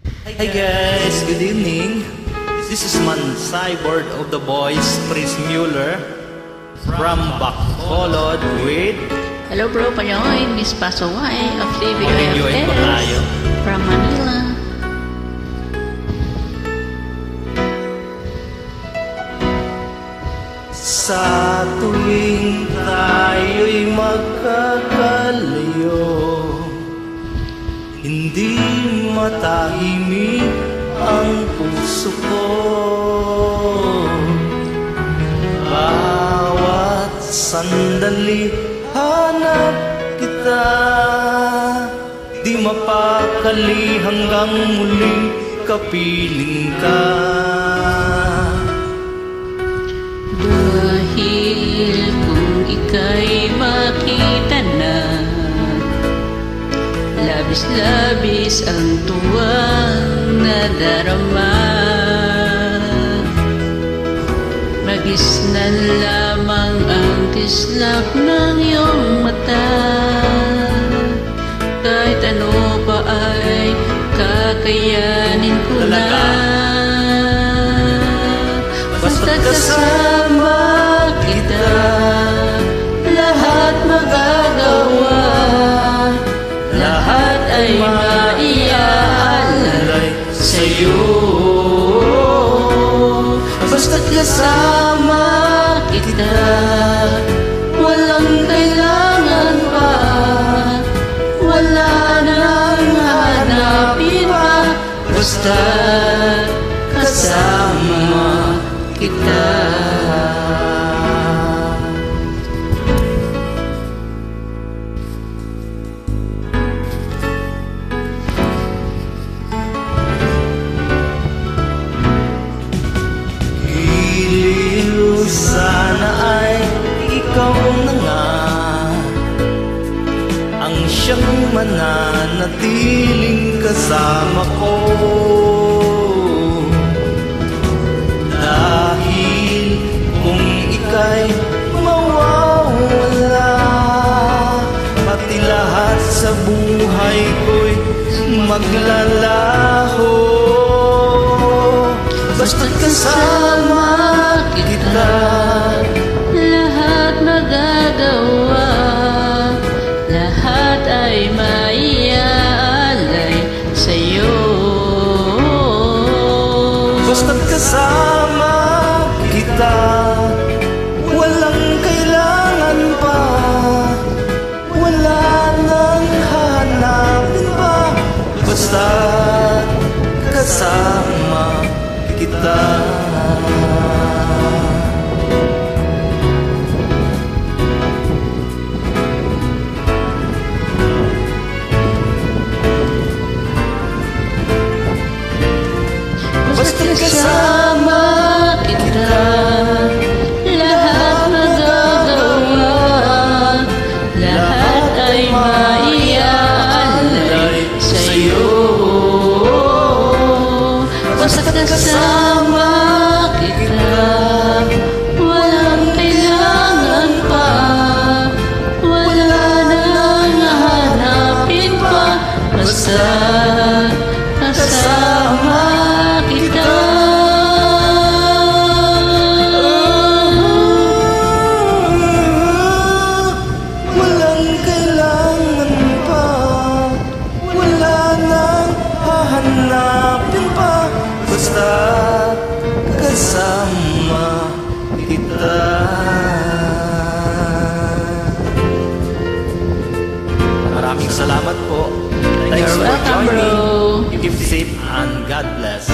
Hi guys, good evening. This is Man Cyborg of the Boys, Prince Mueller from Bacolod with Hello bro, Payoy, Miss Pasaway of Mag-enjoy po tayo. TVIFS from Manila. Sa tuwing tayo'y magkakalayo, hindi matahimik ang puso ko. Bawat sandali hanap kita, di mapakali hanggang muling kapiling ka. Dahil kung ika'y makita na, labis-labis ang tuwang nadarama. Magisnan lamang ang kislap ng iyong mata. Kahit ano pa ay kakayanin ko na. Basta't kasama kita, lahat magagawa. Lahat ay maiaalay sa'yo. Basta't kasama kita, walang kailangan pa. Wala nang hanapin pa. Basta't kasama kita. Sana ay ikaw na nga ang siyang mananatiling kasama ko. Dahil kung ika'y mawawala, pati lahat sa buhay ko'y maglalaho. Basta't kasama kita, lahat magagawa. Lahat ay maiaalay sa'yo. basta't kasama kita, walang kailangan pa. Wala nang hanapin pa. Basta't kasama kita. Basta't kasama kita, lahat magagawa. Lahat ay maiaalay sa'yo. Basta't kasama kita, walang kailangan pa. Wala nang hanapin pa. Basta't kasama kita. walang kailangan pa. Wala nang hahanapin pa. Basta't kasama kita. Maraming salamat po. Thanks You're for welcome, joining. bro. Keep safe and God bless.